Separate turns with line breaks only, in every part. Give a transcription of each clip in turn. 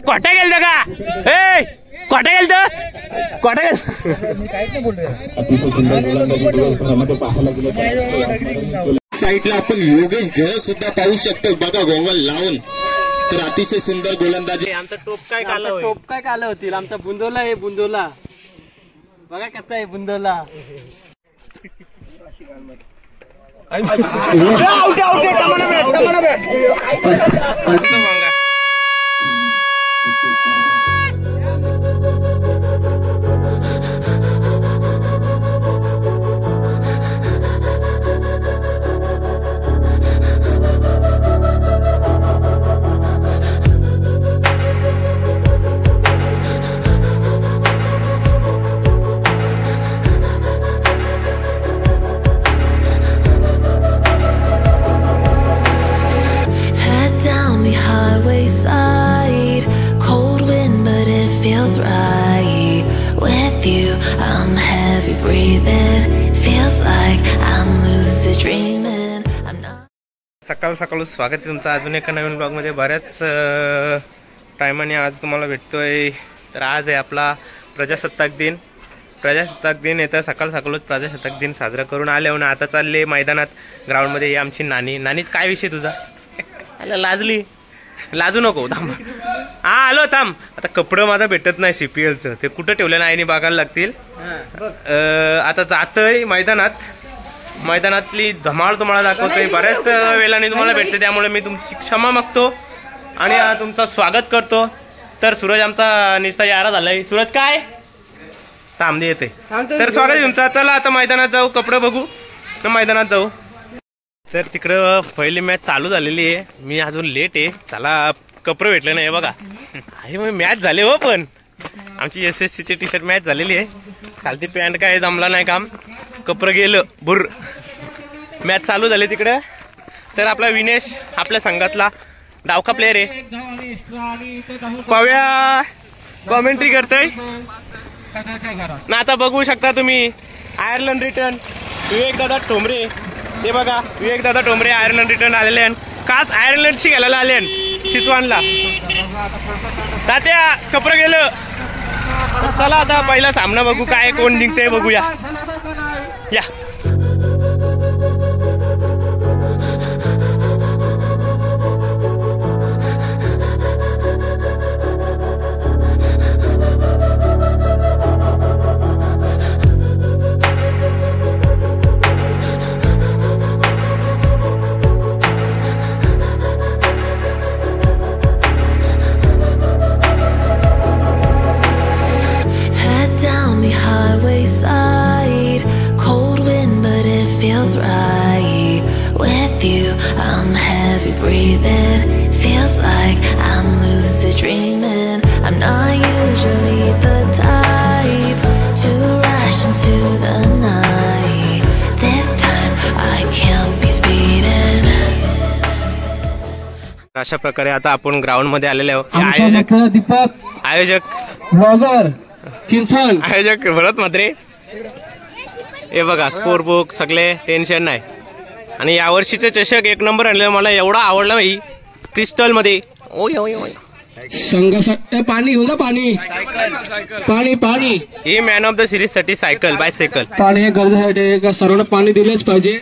कोटा गेलत का ए कोटा गेलत कोटा गेल
साईडला आपण योगेश घर सुद्धा पाहू शकतो बघा गोगल लावून. तर अतिशय सुंदर गोलंदाजी.
आमचा टोप काय कालं होतील. आमचा बुंदोला आहे बुंदोला बघा कसा आहे बुंदोला.
सकाळ सकाळ स्वागत आहे तुमचं अजून एका नवीन ब्लॉगमध्ये. बऱ्याच टायमाने आज तुम्हाला भेटतोय. तर आज आहे आपला प्रजासत्ताक दिन. प्रजासत्ताक दिन येतं सकाळ सकाळच प्रजासत्ताक दिन साजरा करून आले हो ना. आता चालले मैदानात ग्राउंडमध्ये. ही आमची नानी. काय विषय तुझा? लाजली लाजू नको थांब. हा आलो थांब. आता कपडं माझा भेटत नाही CPLचं. ते कुठं ठेवलेलं आहे बघायला लागतील. आता जातोय मैदानातली धमाल तुम्हाला दाखवतोय. बऱ्याच वेळाने तुम्हाला भेटते त्यामुळे मी तुमची क्षमा मागतो आणि तुमचं स्वागत करतो. तर सूरज आमचा निस्ता यारा झालाय. सूरज काय थांबली येते. तर स्वागत आहे तुमचं. चला आता मैदानात जाऊ. कपडे बघू मैदानात जाऊ. तर तिकडं पहिली मॅच चालू झालेली आहे. मी अजून लेट आहे. चला कपडे भेटले नाही बघा. आहे मग मॅच झाले हो. पण आमची SSCची टी-शर्ट मॅच झालेली आहे. खालती पॅन्ट काय जमला नाही काम. कपडे गेलं बुर. मॅच चालू झाली तिकडे. तर आपला विनेश आपल्या संघातला डावका प्लेअर आहे. पव्या कॉमेंट्री करतोय ना. आता बघू शकता तुम्ही आयर्लंड रिटर्न विवेक दादा ठोंबरे. ते बघा विवेक दादा ठोंबरे आयर्लंड रिटर्न आलेले आहेत. खास आयर्लंडशी घालायला आले चितवानला. तात्या कपडे गेलं. चला आता पहिला सामना बघू काय कोण जिंकते बघूया या. अशा प्रकारे आता आपण ग्राउंड मध्ये आलेले आहोत. आयोजक ब्लॉगर चिंचण आयोजक भरत म्हात्रे. हे बघा स्कोर बुक सगळे टेन्शन नाही. आणि यावर्षीचे चषक 1 नंबर आणले. मला एवढा आवडला भाई क्रिस्टल मध्ये.
संघासाठी पाणी घेऊ का? पाणी
he man of the series साठी बायसायकल
पाणी गरजेसाठी सर्वांना पाणी दिलेच पाहिजे.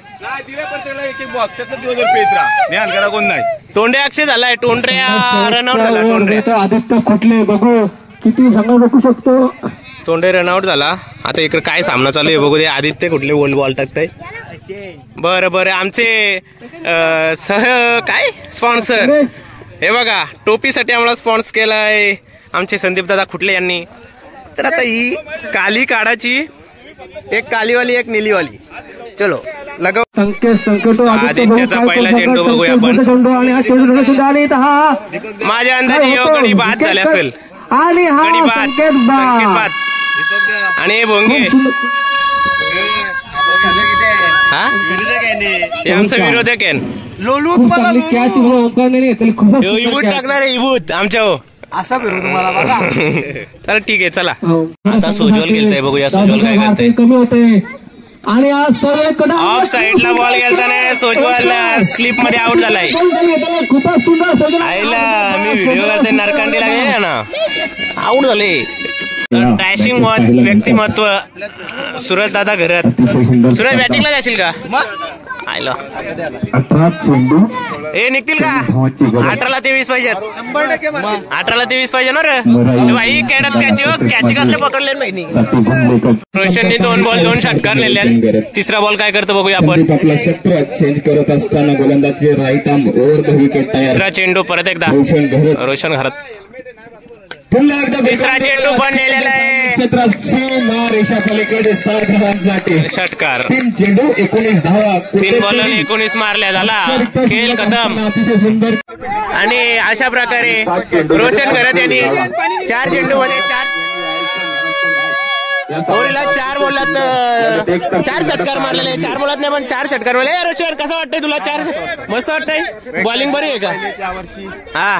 कोण नाही. तोंडे अक्षय झालाय. टोंडऱ्या रनआउट झाला. टोंडऱ्या
आदित्य कुठले बघू किती संघ बघू शकतो.
तोंडे रनआउट झाला. आता इकडे काय सामना चालू आहे बघू दे. आदित्य कुठले बॉल टाकताय. बरं आमचे काय स्पॉन्सर हे बघा टोपीसाठी आम्हाला स्पॉन्सर केलाय आमचे संदीप दादा खुटले यांनी. तर आता ही काली काढाची एक कालीवाली एक नीलीवाली. चलो लगव. आदित्यचा पहिला चेंडू बघूया आपण. माझ्या अंदाजे गडी बाद झाले असेल. संकेत बाद आणि भोंगे. हे आमचा विरोधक आहे. इबूत टाकणार आहे इबूत आमच्या हो.
असा फिरू तुम्हाला बघा.
तर ठीक आहे चला. आता सोजवल खेळतंय बघूया सोजवल काय करतंय.
कमी होते आणि आज सर्व
ऑफ साइडला बॉल गेलताना सोजवाल स्लिप मध्ये आउट झालाय.
खूपच सुंदर
आईला मी व्हिडिओ करते नरकांडीला गेले ना आउट झाले. डॅशिंग व्यक्तिमत्व सुरज दादा घरात. सुरज बॅटिंगला जाशील का आयला हे निघतील का 18ला 23 पाहिजेत 18ला 23 पाहिजे ना रे भाई. केडत कॅची कसले पकडले माहिती. रोशनने 2 बॉल 2 षटकार नेले. तिसरा बॉल काय करतो बघूया आपण.
आपला क्षेत्र चेंज करत असताना गोलंदाजी right arm over the wicket तयार.
तिसरा चेंडू परत एकदा रोशन घरात.
पुन्हा एकदा
तिसरा चेंडू पण नेलेला आहे.
क्षेत्रात सीमा रेषा पलीकडे 7 धावांसाठी
षटकार.
3 चेंडू 19 धावा.
3 बॉल 19 मारल्या झाला. खेळ खतम.
अतिशय सुंदर.
आणि अशा प्रकारे रोशन घरात यांनी 4 चेंडू मध्ये 4 बॉलात 4 षटकार मारलेले. 4 बॉलात नाही पण 4 षटकार मारले. रोशन कसं वाटतंय तुला. 4 मस्त वाटतंय. बॉलिंग बरी आहे का. हा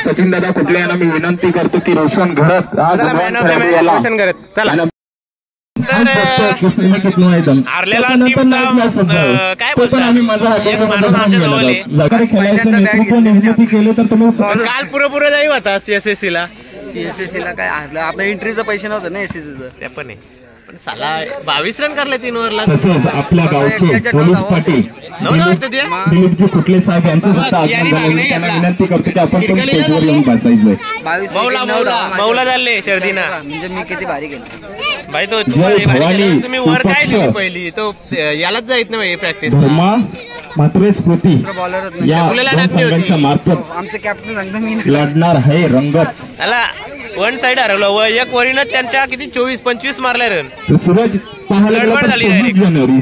सचिन दादा कुठल्या यांना मी विनंती करतो की Roshan Gharat
man of the match Roshan Gharat. चला तर हारलेला टीमचा काय बोलतात काल पुरेपुरे जाई होता एसएससी ला.
एसएससी ला काय हरलं आपल्या एंट्रीचं पैसे नव्हतं ना एसएससीचं.
ते पण आहे पण साला 22 रन करले 3 ओव्हरला.
तसंच आपल्या गावचे पोलीस पाटील दिलीपजी कुठले साहेब यांचं सुद्धा आगमन झालेलं. त्यांना विनंती करतो की आपण पण स्टेजवर येऊन बसायचंय.
मौला झाले शर्दीना.
म्हणजे मी किती भारी गेलो
भाई. तो तुम्ही वर काय दिली पहिली तो यालाच जायत नाही प्रॅक्टिस.
धर्मा मात्र स्मृती या दोन संघांच्या मार्फत
आमचं कॅप्टन सांगतो मी
लढणार आहे रंगत.
त्याला 1 साइड हरवलं. एक वरीनं त्यांच्या किती 24-25 मारले रन.
सूरज
गडबड झाली direct.
जानेवारी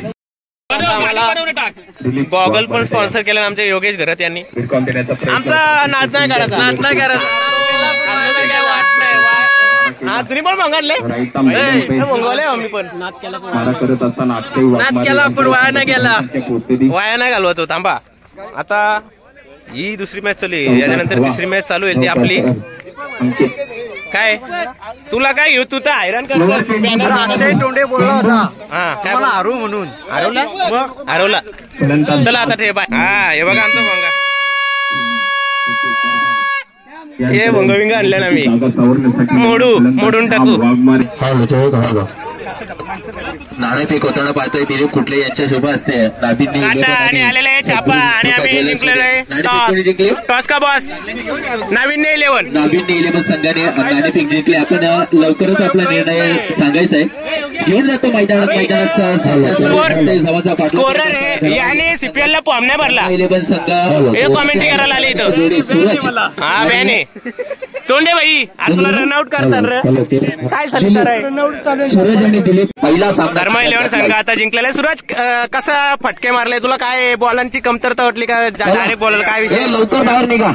गॉगल पण स्पॉन्सर केलं आमच्या योगेश घरात यांनी. आमचा नाच नाही करायचा. नाच नाही करायचा काय वाट नाही. हा तुम्ही पण मंगाडले मंगवले आम्ही पण. नाच केला पण वाया नाही गेला. वाया नाही घालवत हो. थांबा आता ही दुसरी मॅच चालू आहे. याच्यानंतर तिसरी मॅच चालू आहे ती आपली. काय तुला काय घेऊ. तू तर हैराण करतो.
अक्षय टोंडे बोलला होता
हा काय
मला हरू म्हणून.
हरवला. चला आता ठेव बाय. हा हे बघा आमचा भंगा. हे भंगविंग आणलं ना मी. मोडून टाकू.
नाणेफेक होताना पाहतोय दिलीप कुठले यांच्या शोभा असते.
आणि आलेला आहे छापा आणि आम्ही जिंकलेलो आहे. टॉस का बॉस नाविन्य 11.
नाविन्य 11 संघाने नाणेफेक जिंकले. आपण लवकरच आपला निर्णय सांगायचा आहे. घेऊन जातो मैदानाचा
स्कोरर आहे. याने सीपीएल ला फॉर्म नाही भरला.
11 संघ
हे कॉमेंट्री करायला आले इथं. हा बॅने तोंडे भाई आज तुला रनआउट करतात काय सलितार आहे.
सूरज आणि दिलीप पहिला सामना.
धर्मा 11 संघ आता जिंकलेला आहे. सूरज कसा फटके मारले. तुला काय बॉलांची कमतरता वाटली का. डायरेक्ट बॉलर काय विषय.
लवकर बाहेर निघा.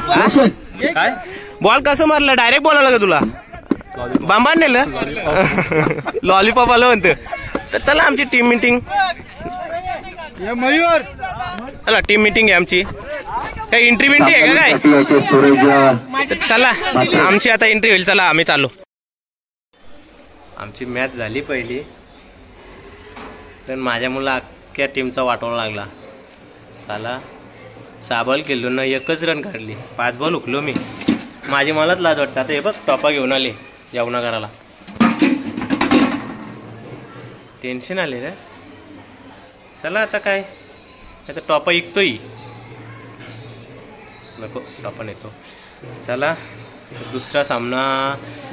काय बॉल कसं मारलं. डायरेक्ट बॉल आला का तुला. बांबा नेलं लॉलीपॉप आलं म्हणतं. तर चला आमची टीम मिटिंग. चला टीम मिटिंग आहे आमची. काय एंट्री बिंट्री आहे का काय. चला आमची आता एंट्री होईल. चला आम्ही चालू. आमची मॅच झाली पहिली तर माझ्या मुला अख्ख्या टीमचा वाटवून लागला. साला 6 बॉल खेळलो ना 1च रन काढली. 5 बॉल हुकलो मी. माझी मलाच लाज वाटतं. आता हे बघ टॉपा घेऊन आले जेवणा करायला. टेन्शन आले रे. चला आता काय आता टॉपा ऐकतोय नको. टॉपा नेतो. चला दुसरा सामना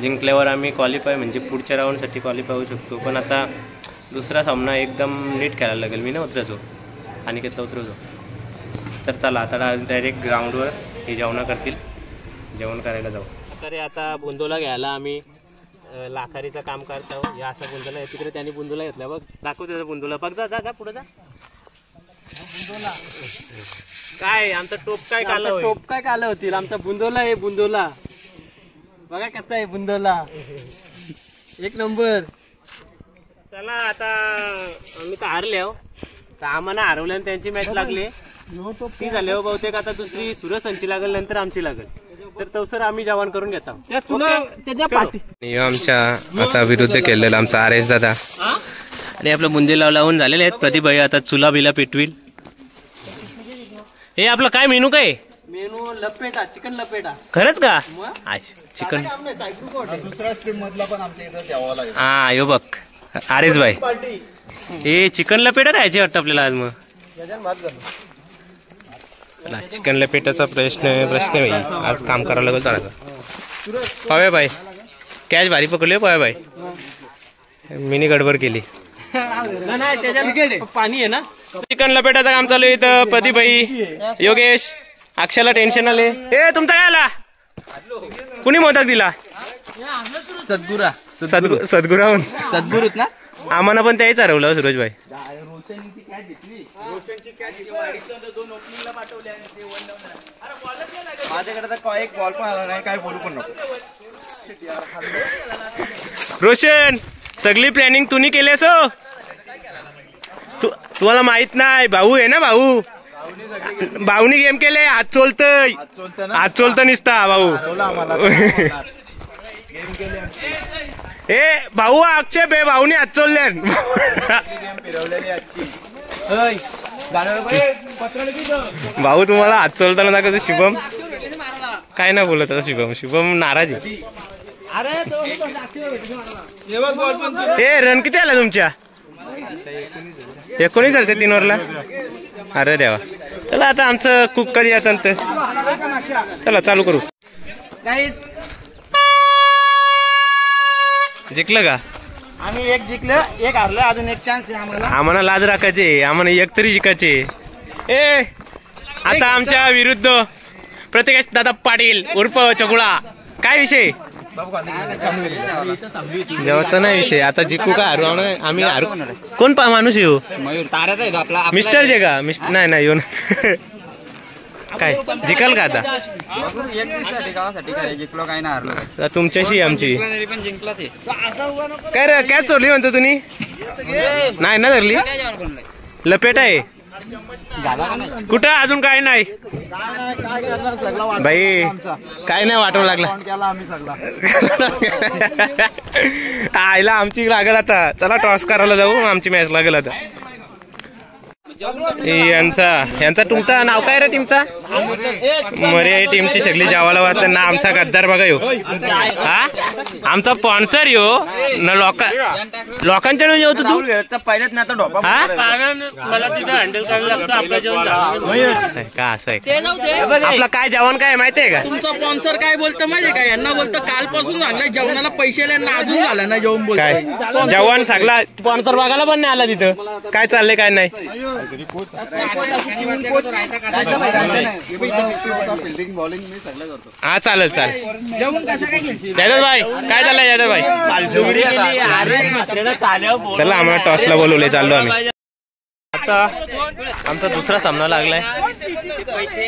जिंकल्यावर आम्ही क्वालिफाय म्हणजे पुढच्या राऊंडसाठी क्वालिफाय होऊ शकतो. पण आता दुसरा सामना एकदम नीट खेळायला लागेल. मी ना उतरायचो आणि घेतला उतरवतो. तर चला आता डायरेक्ट ग्राउंडवर हे जेवणं करतील. जेवण करायला जाऊ. तरी आता बुंदोला घ्यायला आम्ही लाखारीचं काम करतो. या असा बुंदोला आहे तिकडे त्यांनी बुंदोला घेतला बघ. दाखव त्याचा बुंदोला. बघ जा जा पुढे जा. काय आमचा टोप काय कालं.
टोप काय कालं होतील. आमचा बुंदोला आहे. बुंदोला बघा कसा आहे. बुंदोला 1 नंबर.
चला आता आम्ही तर हारले हो. तर आम्हाला हरवल्याने त्यांची मॅच लागली ती झाली हो. बहुतेक आता दुसरी सुरसंची लागेल नंतर आमची लागेल. तर तवसर आम्ही जेवण करून घेतो. आमच्या आता विरुद्ध केलेला आमचा आर एस दादा. आणि आपलं बुंदी लावून झालेले आहेत. प्रदीप भाई आता चुला बिला पेटविल. हे आपलं काय मेनू काय?
मेनू लपेटा, चिकन लपेटा.
खरंच का? चिकन. हा यो बघ आरेस भाई हे चिकन लपेटा राहायचे वाटतं आपल्याला आज. मग चिकन लपेटाचा प्रश्न भाई आज काम करावं लागेल चालायचं. पाव्या भाई कॅच भारी पकडले. पाव्या भाई मिनी गडबड केली.
नाही त्याच्यात पाणी आहे ना.
चिकन लपेटाचं काम चालू आहे इथं. प्रदीप भाई, योगेश, अक्षयला टेन्शन आले. ए तुमचा काय आला? कुणी मोदक दिला? सद्गुराहून.
सद्गुरूत ना.
आम्हाला पण त्याही चालवलं सूरज भाई.
माझ्याकडे तर एक बॉल पण आला नाही. काय बोलू पण नको.
रोशन सगळी प्लॅनिंग तुम्ही केलीस हो. तुम्हाला माहित नाही भाऊ आहे ना. भाऊनी गेम केले. हात चोलतय. हात चोलत निसता भाऊ. ए भाऊ आक्षेप आहे. भाऊनी हात चोलले. भाऊ तुम्हाला हात चोलताना दाखवतो. शुभम काय ना बोलत आता. शुभम नाराज आहे. ए रन किती आला तुमच्या? 19 झालं 3 ओव्हरला. अरे देवा. चला आता आमचं कुक कधी आता. चला चालू करू. जिंकलं का?
आम्ही एक जिंकलं, एक हारलं. अजून एक चान्स आहे आम्हाला.
आम्हाला लाज राखायचे. आम्हाला एक तरी जिंकायचे. ए आता आमच्या विरुद्ध प्रत्येक दादा पाटील उर्फ चकुळा. काय विषय? जेव्हाचा नाही विषय. आता जिंकू का हारू? आम्ही हारू. कोण माणूस येऊ?
मयूर ताऱ्याचा आहे आपला.
मिस्टर जे का? नाही येऊन काय जिंकाल का आता?
एक दिवसासाठी गावासाठी काय जिंकलो काय ना हारलो.
तुमच्याशी आमची
तरी पण जिंकला ते.
काय रे काय चोरली म्हणतो तुम्ही? नाही ना धरली. लपेट आहे कुठं? अजून काय नाही बाई. काय नाही वाटवं लागला. आईला आमची लागेल आता. चला टॉस करायला जाऊ. आमची मॅच लागेल आता. यांचा तुमचं नाव काय रे टीमचा? मरे टीमची सगळी जेवायला वाटतं ना. आमचा गद्दार बघा यो. हा आमचा स्पॉन्सर यो ना. लोकांच्या येऊ तू
पहिल्याच ना. आता मला तिथं हँडल करायला लागतं. आपलं जेवण
का असं आहे? आपलं काय जेवण काय माहितीये का?
तुमचा स्पॉन्सर काय बोलतं माहितीये का? यांना बोलतं कालपासून सांगलं जेवणाला पैसे अजून झालं ना. जेवण बोलतोय
जेवण सगळा स्पॉन्सर बघायला पण नाही आला तिथं. काय चाललंय काय नाही. हा चालेल यादव भाई. काय चाललंय यादव भाई? चला आम्हाला टॉसला बोलवले. चाललो आम्ही. आता आमचा दुसरा सामना लागलाय.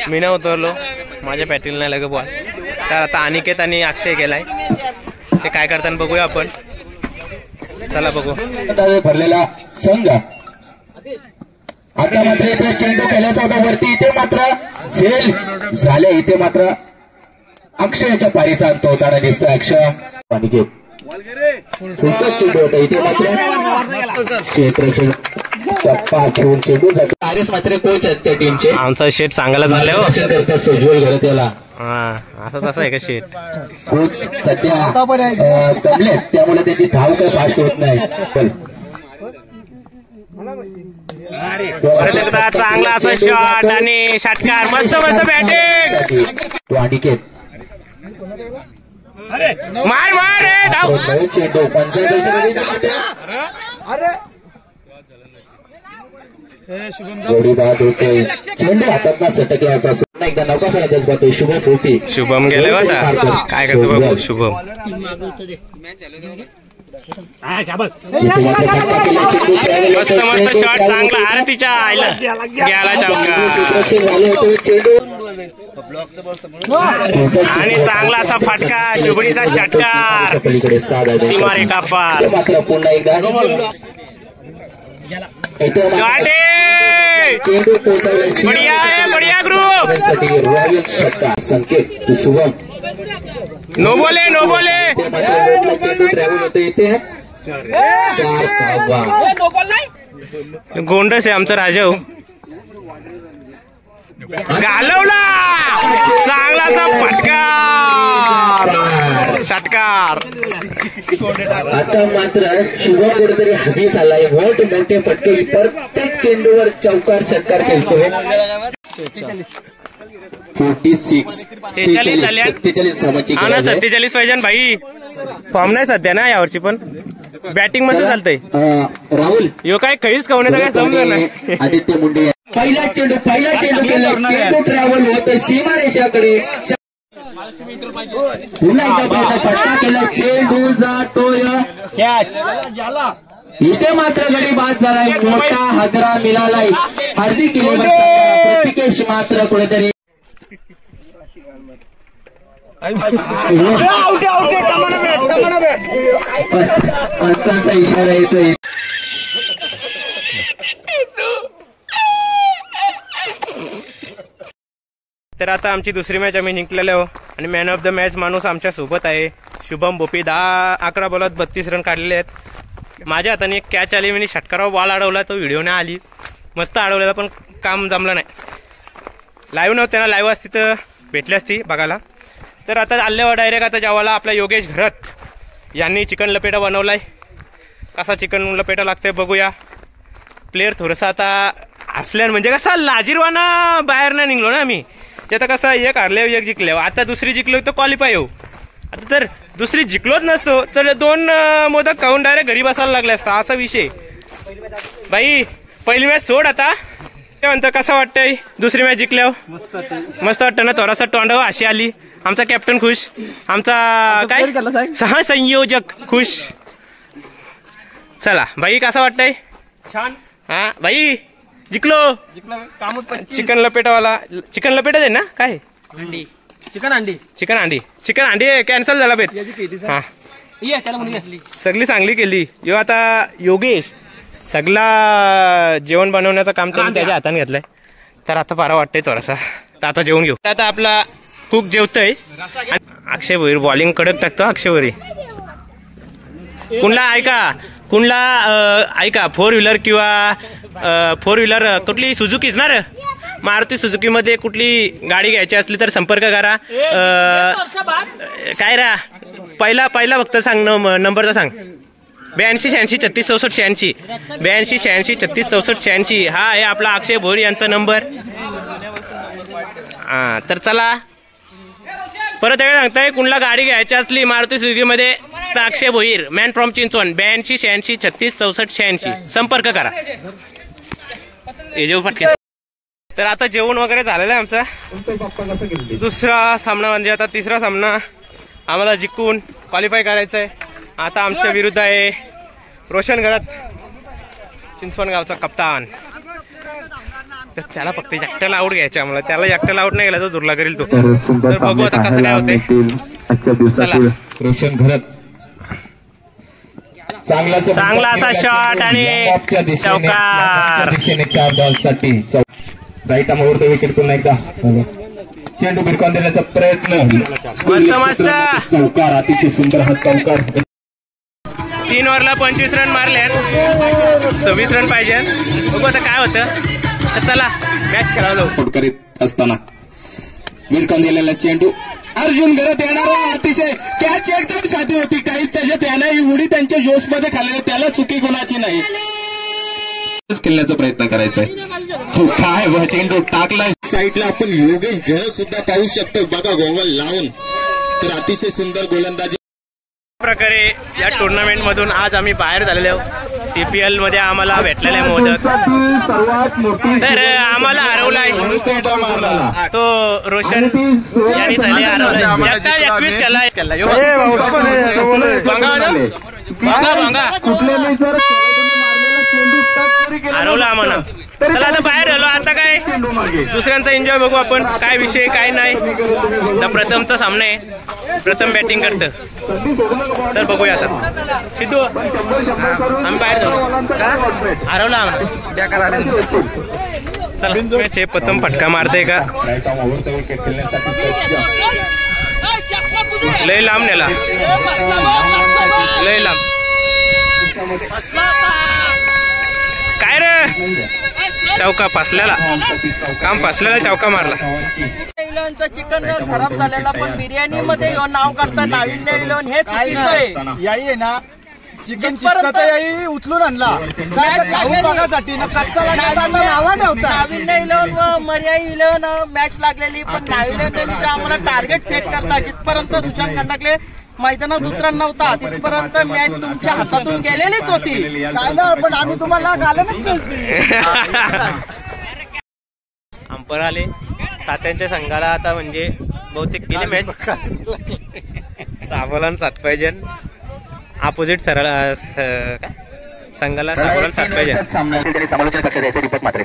मी नाही उतरलो. माझ्या पॅटील नाही लगे बॉल. तर आता अनिकेत आणि अक्षय गेलाय. ते काय करताना बघूया आपण. चला बघू.
भरलेला संघ आता मात्र इथे चेंडू खेळायचा होता वरती. इथे मात्र झेल झाले. इथे मात्र अक्षयच्या पारीचा अंत होताना दिसतोय. अक्षय अनिकेत खूपच चेंडू होता. इथे मात्र क्षेत्राचे टप्पा घेऊन चेंडू जातो. आरेस मात्र कोच आहेत त्या टीमचे.
आमचा शेट सांगायला झाले हो.
करतात सोजवळ घरात याला.
हा असं तसं आहे का शेट?
कोच सध्या दमलेत त्यामुळे त्याची धाव काही फास्ट होत नाही.
परत एकदा चांगला असा शॉट आणि षटकार. मस्त बॅटिंग.
तो अनिकेत
मार रे धाव.
चेंडू 45 जोडी बाद होते. चेंडू हातात सटकला होता. एकदा नौका फलंदाज पाहतोय शुभम होती.
शुभम गेले होता. काय करतो बाबू शुभम? मस्त शॉट चांगला. आरतीच्या आईला गेला आणि चांगला असा फटका. शुभडीचा षटकार. सीमारेखा पार.
पुन्हा एकदा
बढिया ग्रुप.
संकेत शुभम
नो बोले
चेंडू ट्रॅव्हल होते. इथे 4 धावा.
गोंडस आहे आमचा राजाव. घालवला चांगलासा फटकार षटकार.
आता मात्र शुभम कुठेतरी हवी झालाय. मोठे फटके प्रत्येक चेंडूवर चौकार षटकार खेळतोय. 46 47 धावांची गरज आहे.
47 पाहिजे भाई. फॉर्म नाही सध्या ना यावर्षी, पण बॅटिंग मध्ये चालतंय.
राहुल
यो काय खळीच खाऊन काय समजत नाही.
आदित्य मुंडे पहिला चेंडू केला. चेंडू ट्रॅव्हल होत सीमारेषाकडे. पुन्हा एकदा फटका केला. चेंडू जातोय कॅच. इथे मात्र गडी बाद झालाय. मोठा हादरा मिळालाय. हार्दिक प्रतिकेश मात्र कुठेतरी पंचांचा इशारा येतोय.
तर आता आमची दुसरी मॅच आम्ही जिंकलेलो आणि मॅन ऑफ द मॅच माणूस आमच्या सोबत आहे शुभम बोपी. 11 बॉलात 32 रन काढलेले आहेत. माझ्या हाताने एक कॅच आली, मी षटकारावर बॉल अडवला, तो व्हिडिओ नाही आली. मस्त अडवलेला पण काम जमलं नाही. लाईव्ह नव्हते ना, लाईव्ह असती तर भेटली असती बघायला. तर आता आल्यावर डायरेक्ट आता जेवायला आपला योगेश घरत यांनी चिकन लपेटा बनवलाय. कसा चिकन लपेटा लागतंय बघूया. प्लेअर थोडंसं आता असल्यानं म्हणजे कसा लाजीरवाना बाहेर नाही निघलो ना आम्ही. ते आता कसं एक हारले एक जिंकले. आता दुसरी जिंकलो तर क्वालिफाय येऊ. आता तर दुसरी जिंकलोच नसतो तर 2 मोदक खाऊन डायरेक्ट घरी बसायला लागले असता, असा विषय. भाई पहिली मॅच सोड. आता काय म्हणतं, कसं वाटतंय दुसरी मॅच जिंकल्यावर? मस्त वाटतं ना. थोडासा तोंडावर अशी आली. आमचा कॅप्टन खुश, आमचा काय सहसंयोजक खुश. चला भाई कसं वाटतंय?
छान.
हा भाई जिंकलो. चिकन लपेटावाला. चिकन लपेटच आहे ना काय?
अंडी चिकन
अंडी कॅन्सल झाला बेत. हा सगळी चांगली केली. यो आता योगेश सगळा जेवण बनवण्याचं काम त्यांनी त्याच्या हाताने घेतलंय. तर आता बरं वाटतंय थोडासा. तर आता जेवण घेऊ. आता आपला कुक जेवतोय. अक्षय भोईर बॉलिंग कडक टाकतो. अक्षय भोईर कुणला ऐका 4 व्हीलर किंवा 4 व्हीलर कुठली सुझुकीच ना रे. मारुती सुझुकी मध्ये कुठली गाडी घ्यायची असली तर संपर्क करा. काय रा पहिला फक्त सांग नंबरचा सांग. 82 86 36 64 86 82 86 36 64 86. हा आहे आपला अक्षय भोईर यांचा नंबर. हा तर चला परत एकदा सांगताय, कुणला गाडी घ्यायची असली मारुती सुझुकी मध्ये तर अक्षय भोईर मॅन फ्रॉम चिंचवण 82 86 36 64 86 संपर्क करा. जेव फटके. तर आता जेवण वगैरे झालेलं आहे आमचा. दुसरा सामना म्हणजे आता तिसरा सामना आम्हाला जिंकून क्वालिफाय करायचं आहे. आता आमच्या विरुद्ध आहे रोशन घरात, चिंचवण गावचा कप्तान. तर त्याला फक्त एकट्याला आऊट घ्यायचं आम्हाला. त्याला एकट्याला आऊट नाही गेला तर दुर्ला करेल तो. तर बघू आता कसं काय होते. चला
रोशन घरात चांगला
असा शॉट आणि चौकार.
4 बॉलसाठी राईट मुहूर्त विकेट. पुन्हा एकदा चेंडू भिरकावून देण्याचा प्रयत्न.
मस्त
चौकार. अतिशय सुंदर हा चौकार.
3 ओव्हरला 25 रन मारले. 26 रन पाहिजे. बघू आता काय होतं. तर चला मॅच खेळावं
करीत असताना भिरकावून दिलेला चेंडू अर्जुन घरात येणार. अतिशय कॅच एकदम साधी होती. काही त्याच्यात त्याने उडी त्यांच्या जोश मध्ये खाल्ले. त्याला चुकी कोणाची नाही. खेळण्याचा प्रयत्न करायचा आहे. तो काय चेंडू टाकलाय साईडला. आपण योगेश घर सुद्धा पाहू शकतो बघा गोगल लावून. तर अतिशय सुंदर गोलंदाजी.
प्रकारे या टुर्नामेंट मधून आज आम्ही बाहेर झालेलो. CPL मध्ये आम्हाला भेटलेले मोदक. तर आम्हाला हरवलाय तो रोशन यांनी झाले हरवलाय. 21 केला हरवला आम्हाला. चला आता बाहेर आलो. आता काय दुसऱ्यांचा एन्जॉय बघू आपण. काय विषय काय नाही. तर प्रथमचा सामना आहे. प्रथम बॅटिंग करतं. तर बघूया आता. सिद्धू आम्ही बाहेर जाऊ. हरवला आम्हाला. चला प्रथम फटका मारते का. लय लांब नेला. लय लांब. काय रे चौका फसल्याला काम फसल्याला चौका मारला.
चिकन खराब झालेला पण बिर्याणी मध्ये नाव करता नाविन्य इलेवन हे चुकीचं आहे.
याई आहे ना चिकन शिजता याई उचलून आणला बघासाठी कच्चा नावा ठेवता.
नाविन्य इलेवन व मर्याई इलेवन मॅच लागलेली पण नाविन्य आम्हाला टार्गेट सेट करता. जिथपर्यंत सुशांत खंडाकले मैदानात उतरत नव्हता तिथपर्यंत मॅच तुमच्या हातातून गेलेलीच होती.
काय ना पण आम्ही तुम्हाला
अंपर आले तात्यांच्या संघाला आता म्हणजे बहुतेक गेली मॅच. साबोलान 7 पाहिजे अपोजिट सरळ संघाला साबोलान 7 पाहिजे.
समालोचन कक्षात यायचे दीपक मात्रे.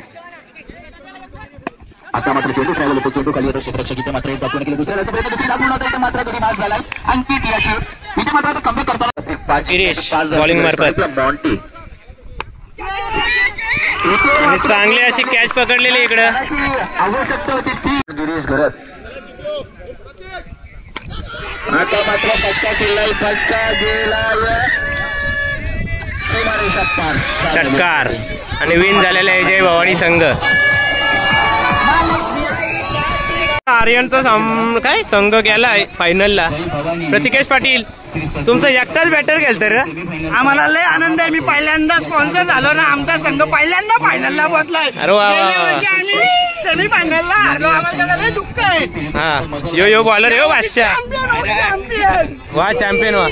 आता मात्र चेंडू ट्रॅव्हल होतो. चेंडू खाली होतो क्षेत्ररक्षक इथे मात्र दाखवून केले दुसऱ्या दुसरी लागून होता. इथे मात्र दोन्ही बाद झाला. अंकित यश इथे मात्र कमी करताना
गिरीश बॉलिंग मार्फत
बॉन्टी
आणि चांगली अशी कॅच पकडलेली इकडं.
आवश्यकता होती ती गिरीश घरत. आता मात्र फटका केला. फटका गेला सीमारेषा पार.
षटकार आणि विन झालेला आहे जय भवानी संघ. आर्यनचा काय संघ गेलाय फायनलला. प्रतिकेश पाटील तुमचं एकटाच बॅटर गेलं तर
आम्हाला लय आनंद आहे. मी पहिल्यांदा स्पॉन्सर झालो ना. आमचा संघ पहिल्यांदा फायनलला पोहोचलाय.
अरे वा
आम्ही सेमी फायनलला हरलो. आम्हाला लय दुःख आहे.
हा यो बॉलर यो बादशाह वा चॅम्पियन वा.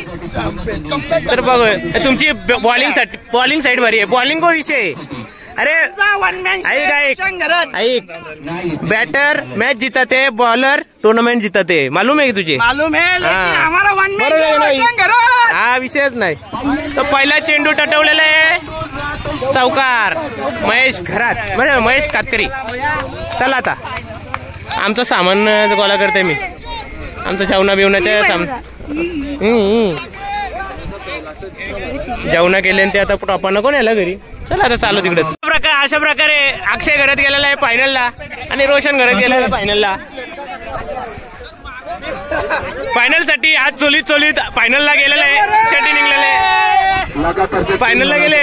तर बघ तुमची बॉलिंग साईड भारी आहे. बॉलिंग को विषय अरे ऐक बॅटर मॅच जिताते बॉलर टूर्नामेंट जिताते मालूम आहे तुझे.
मालूम है
हा विषयच नाही. तो पहिला चेंडू टटवलेला आहे चौकार महेश घरात म्हणजे महेश कातकरी. चला आता आमचं सामान गोळा करते मी. आमचं जेवणा बिवण्याचे सामान जेवणा केले ते आता टॉपा नको न्यायला घरी. चला आता चालू तिकडे. अशा प्रकारे अक्षय घरात गेलेला आहे फायनलला आणि रोशन घरात गेलेला आहे फायनलला. फायनल साठी आज चोलीत फायनलला गेलेला आहे. शेटी निघलेले फायनलला गेले.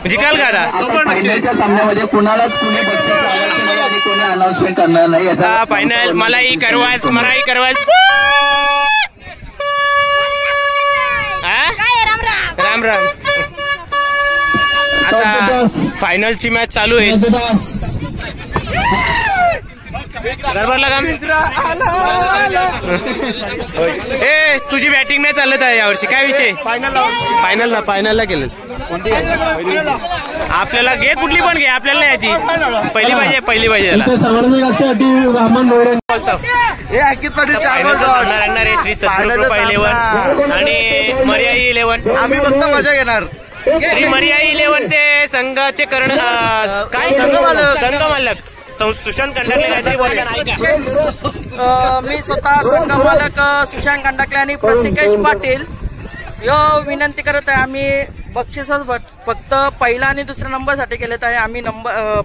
जिकाल का आता
फायनलच्या सामन्यामध्ये कुणालाच कुणी बक्षीस आणि कोणी अनाउन्समेंट करणार नाही.
हा फायनल मलाही करवायच राम राम. आता फायनलची मॅच चालू आहे. गरबडला काम ए तुझी बॅटिंग नाही चालत आहे यावर्षी. काय विषय फायनलला गेलं. आपल्याला घे कुठली पण घे आपल्याला याची पहिली पाहिजे श्री सद्गुरू कृपा 11 आणि मर्याई 11.
आम्ही फक्त मजा घेणार.
श्री मर्याई 11 चे संघाचे कर्ण काय संघ मालक सुशांत कंडाकले काहीतरी बोलता नाही का.
मी स्वतः संघ मालक सुशांत कंडाकले आणि प्रतिकेश पाटील यो विनंती करत आहे. आम्ही बक्षीसच फक्त पहिला आणि दुसऱ्या नंबर साठी केलेत आहे. आम्ही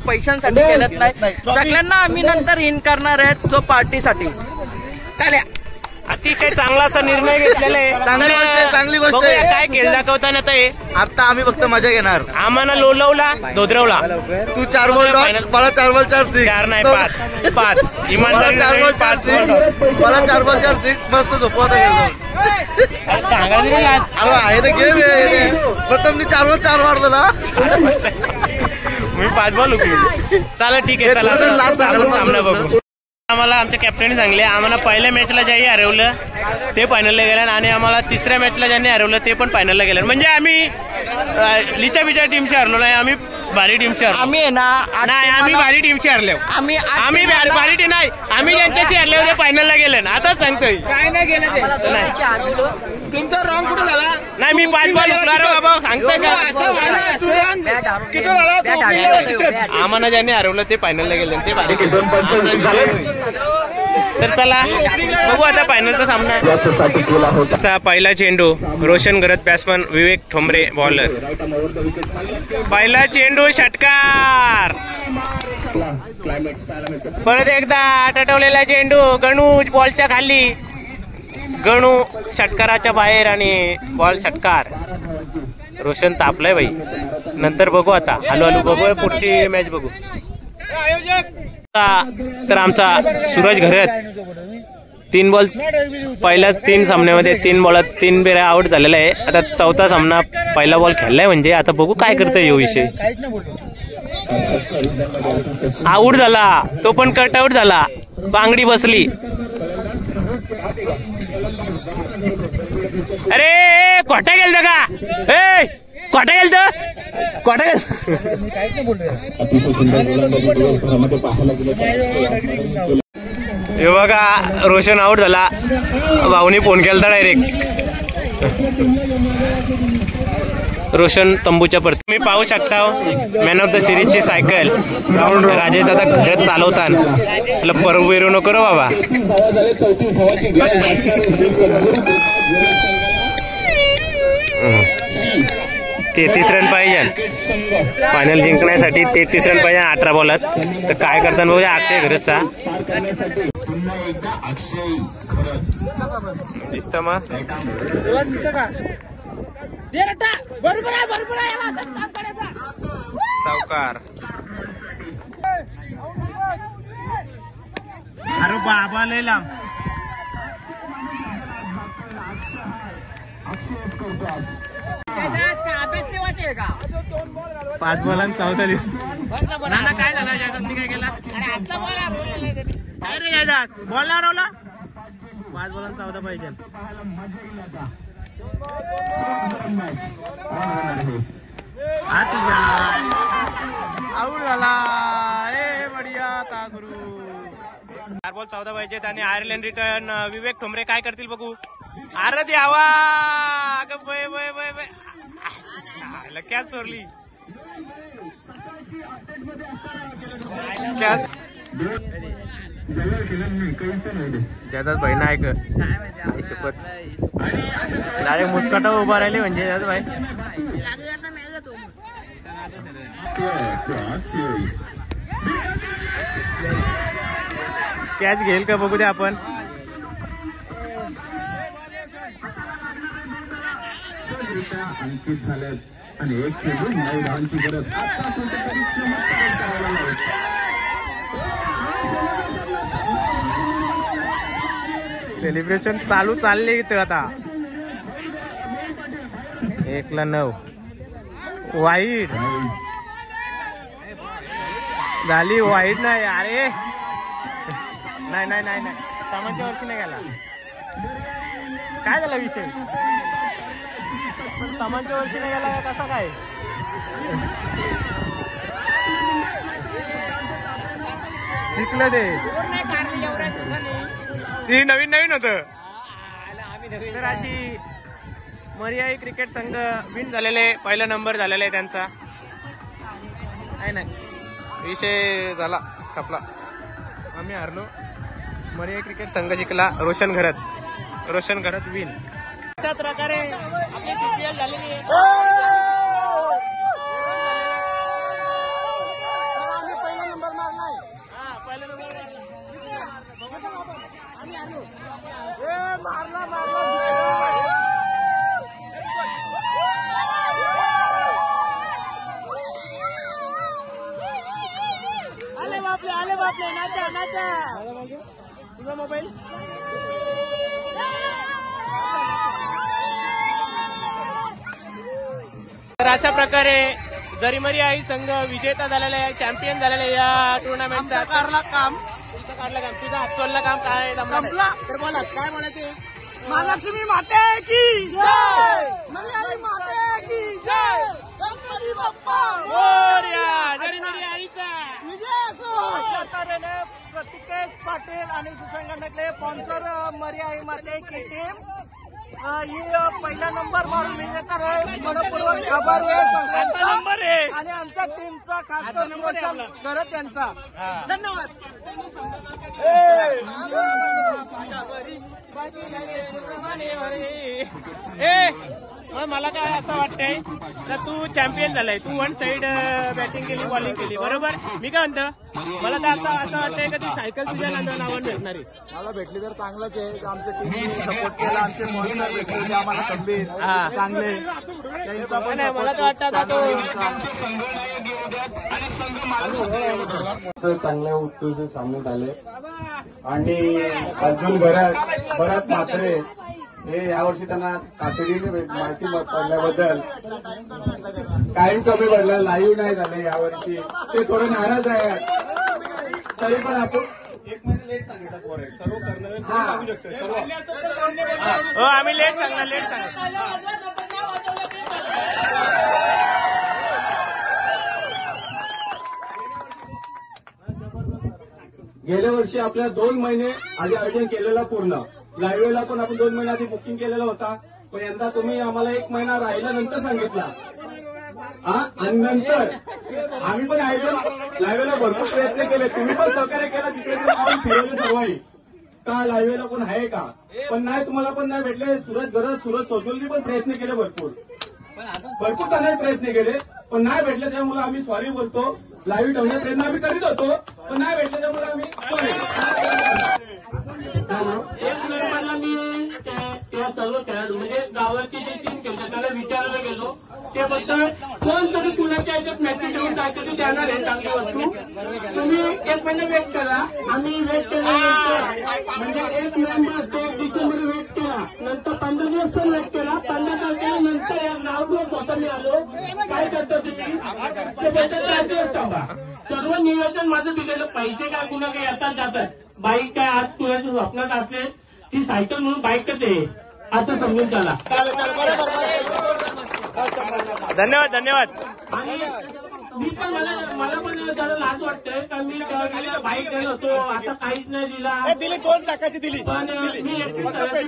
पैशांसाठी केलेत नाही. सगळ्यांना आम्ही नंतर इन करणार आहेत जो पार्टीसाठी.
अतिशय चांगला असा निर्णय घेतलेला आहे.
चांगली गोष्ट आहे.
काय केलं दाखवताना ते
आता आम्ही फक्त मजा घेणार.
आम्हाला लोलवला धोदरवला.
तू 4 बॉल मला 4 बॉल 4 सिक्स.
4 नाही 5 इमानदारी
4 बॉल 4 सिक्स मला 4 बॉल 4 सिक्स मस्त झोपवता गेलो. अरे आहे ना गेम प्रथम मी 4 बॉल 4 मारलो ना.
मी 5 बॉल उकली. चला ठीक आहे चला सामना बघू. आम्हाला आमच्या कॅप्टनने सांगले आम्हाला पहिल्या मॅचला ज्याही हरवलं ते फायनलला गेलं आणि आम्हाला तिसऱ्या मॅचला ज्यांनी हरवलं ते पण फायनलला गेलं. म्हणजे आम्ही लिचा बिचा टीमशी हरलो नाही. आम्ही भारी टीमशी हरलो.
आम्ही आहे ना
नाही आम्ही भारी टीमशी हरलो. आम्ही भारी टीम नाही. आम्ही ज्यांच्याशी हरले होते फायनलला गेले ना. आता सांगतोय काय नाही गेलं ते
तुमचा रॉंग कुठं झाला.
नाही मी 5 बॉल उकला रे बाबा सांगतोय का. आम्हाला ज्यांनी हरवलं ते फायनलला गेले ते भारी. तर चला बघू आता फायनलचा सामना. पहिला चेंडू रोशन घरत बॅट्समन विवेक ठोंबरे बॉलर. पहिला चेंडू षटकार. परत एकदा टटवलेला चेंडू गणू बॉलच्या खाली गणू षटकाराच्या बाहेर आणि बॉल षटकार. रोशन तापलाय बाई. नंतर बघू आता हळूहळू बघू पुढची मॅच बघू. तर आमचा सूरज घरत 3 बॉल पहिल्या 3 सामन्यामध्ये 3 बॉलात 3 बेरा आउट झालेला आहे. आता चौथा सामना पहिला बॉल खेळलाय म्हणजे आता बघू काय करतोय यो विषय. आउट झाला तो पण कट आउट झाला. बांगडी बसली. अरे कोटा गेलत का? ए कोटा गेलत कोटा गेल. हे बघा रोशन आउट झाला. भाऊनी फोन केलता डायरेक्ट. रोशन तंबूच्या परत तुम्ही पाहू शकता. मॅन ऑफ द सिरीजची सायकल राजेश दादा घरात चालवताना तुला परव बिरू नको रे बाबा. 33 रन पाहिजे फायनल जिंकण्यासाठी. 33 रन पाहिजे 18 बॉलात. तर काय करताना बघा अक्षय घरतचा दिसत मग सावकार. अरे बाबा लय लांब. पाच बॉलांत 14 नाना काय झाला? जायदासनी काय केला? काय रे जायदास बॉल ना रवला. 5 बॉलांत 14 पाहिजे. आऊट झाला. ए बढिया ता गुरु. 4 बॉल 14 पाहिजेत आणि आयर्लंड रिटर्न. विवेक ठोंबरे काय करतील बघू. अरे द्यावा अगं बय बय बय बय कॅच चोरली. जायदास भाई ना ऐक शपथ डायरेक्ट मुस्काटा उभा राहिले म्हणजे जायदास भाई. कॅच घेईल का बघू दे आपण.
अंकित झालेत आणि एक खेळून धावांची गरज.
सेलिब्रेशन चालू चालले इथं आता. 1-9 वाईट झाली. वाईट नाही अरे नाही नाही नाही नाही सामानच्या वरती नाही गेला. काय झाला विषय? सामानच्या वरती नाही गेला कसा काय? जिंकलं ते नवीन नवीन होत. तर अशी मर्याई क्रिकेट संघ विन झालेले. पहिला नंबर झालेला आहे त्यांचा. नाही नाही विषय झाला खपला. आम्ही हारलो. मर्याई क्रिकेट संघ जिंकला. रोशन घरत विन. अशा प्रकारे आपली CPL झालेली आहे. आम्ही पहिला नंबर मारलाय. हा पहिला नंबर आले बापले नाचा नाचा. तुझा मोबाईल तर अशा प्रकारे जरीमरी आई संघ विजेता झालेला आहे. चॅम्पियन झालेला आहे या टुर्नामेंटचा. तुमचं काढलं काम तुझं हातचोललं काम काय संपला. तर बोला काय म्हणायचे. महालक्ष्मी माते की जय. माते की जय. गणपती बाप्पा मोरया. जरीमरी आईचा विजय असो. प्रतीकेश पाटील आणि सुशांत गंडकले स्पॉन्सर मर्या आई माते की टीम ही पहिला नंबर मारून विजेता आहे. मनपूर्वक आभार आहे नंबर आहे आणि आमच्या टीमचा खास करून करत त्यांचा धन्यवाद. ए मग मला काय असं वाटतंय तर तू चॅम्पियन झालाय, तू वन साइड बॅटिंग केली बॉलिंग केली बरोबर. मी काय म्हणतो मला तर आता असं वाटतंय का ती सायकल तुझ्या नावावर भेटणार आहे.
मला भेटली तर चांगलंच आहे. आमच्या टीमने सपोर्ट केला, आमचे मॉनिटर भेटले आम्हाला खंबीर चांगले. त्यांचा पण
मला तर वाटतं आता तो
चांगले उत्कृष्ट सामने झाले आणि अजून बऱ्याच मात्रे हे यावर्षी त्यांना तातडीने माहिती पडल्याबद्दल टाइम कमी पडला, लाईव्ह नाही झाले यावर्षी. ते थोडे नाराज आहे. तरी पण आपण 1 महिना लेट सांगितलं सर्व करणार सांगू शकतो सर्व.
आम्ही लेट सांगणार.
गेल्या वर्षी आपल्या 2 महिने आधी आयोजन केलेलं पूर्ण लाईव्हला पण आपण 2 महिने आधी बुकिंग केलेला होता. पण यंदा तुम्ही आम्हाला 1 महिना राहिल्यानंतर सांगितला आणि नंतर आम्ही पण आयोजन लाईव्हला भरपूर प्रयत्न केले. तुम्ही पण सहकार्य केला, तिकडे जाऊन फिरवले सर्वही का लाईव्हला कोण आहे का, पण नाही तुम्हाला पण नाही भेटले. सूरज सोजोलनी पण प्रयत्न केले, भरपूर त्यांना प्रयत्न केले पण नाही भेटले. त्यामुळे आम्ही सॉरी बोलतो. लाईव्ह ठेवण्याचा प्रयत्न आम्ही करीत होतो पण नाही भेटले, त्यामुळे आम्ही
एक नंबरला मी त्या सर्व खेळाडू म्हणजे गावाची जी टीम खेळतात त्याला विचारायला गेलो. त्याबद्दल कोणतरी कुणाच्या याच्यात मेसेज देऊन काहीतरी देणार आहे चांगली वस्तू. तुम्ही 1 महिना वेट करा. आम्ही वेट केल्यानंतर म्हणजे 1 नोव्हेंबर ते 1 डिसेंबर वेट केला, नंतर 15 दिवस पण वेट केला. 15 तारखेला नंतर या नाववर स्वतः मी आलो. काय करतो तुम्ही ते बेटर थांबा. सर्व नियोजन माझं दिलेलं. पैसे काय कुणा काही येतात जातात. बाईक काय आज कुणाच्या स्वप्नात असले ती सायकल म्हणून बाईकच आहे असं समजून चला.
धन्यवाद.
आणि मी पण मला पण जरा लाज वाटतंय का मी बाईक गेलो होतो, आता काहीच नाही दिला.
2 लाखाची दिली
पण मी एकटी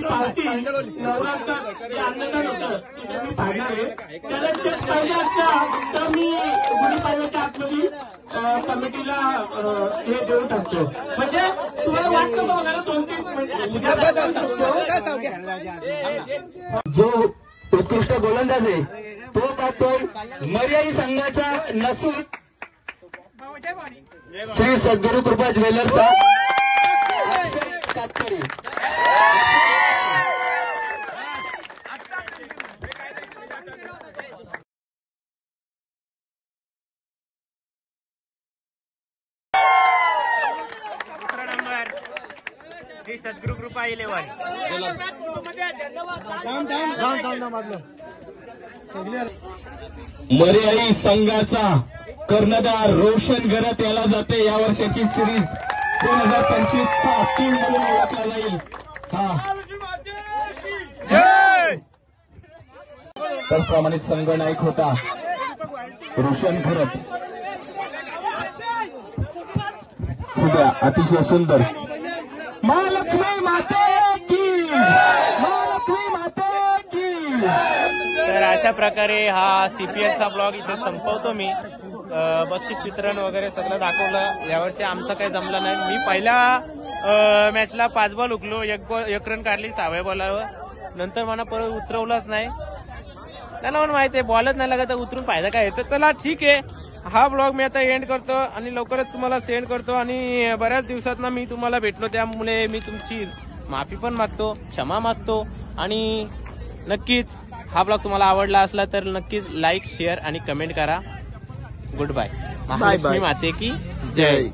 पावती नवरात्र जे अन्नदान होतं तिथे मी पाडणार आहे. त्याला चेक पाहिजे असतं तर मी गुढीपाडव्याच्या आतमध्ये कमिटीला हे देऊन टाकतो. म्हणजे तुला वाटतं बघायला 2-3
जो उत्कृष्ट गोलंदाज आहे तो पाहतोय मर्यादी संघाचा नसून श्री सद्गुरु कृपा ज्वेलर्सचा अक्षय कातकरी.
श्री सद्गुरु कृपा 11.
मर्यादी संघाचा कर्णधार रोशन घरत याला जाते या वर्षाची सिरीज 2025चा 3 म्हणून ओळखला जाईल. त्याचप्रमाणे संघ नायक होता रोशन घरत. सुद्धा अतिशय सुंदर. महालक्ष्मी माते की.
तर अशा प्रकारे हा CPLचा ब्लॉग इथे संपवतो मी. बक्षीस वितरण वगैरे सगळं दाखवलं. यावर्षी आमचं काही जमलं नाही. मी पहिल्या मॅचला 5 बॉल हुकलो, 1 रन काढली 6व्या बॉलावर. नंतर मला परत उतरवलंच नाही. त्याला पण माहिती आहे बॉलच नाही लागत तर उतरून फायदा काय आहे. तर चला ठीक आहे, हा ब्लॉग मी आता एंड करतो आणि लवकरच तुम्हाला सेंड करतो. आणि बऱ्याच दिवसात ना मी तुम्हाला भेटलो त्यामुळे मी तुमची माफी पण मागतो, क्षमा मागतो. आणि नक्कीच हा ब्लॉग तुम्हाला आवडला असला तर नक्कीच लाईक, शेअर आणि कमेंट करा. Good bye. महालक्ष्मी माते की जय.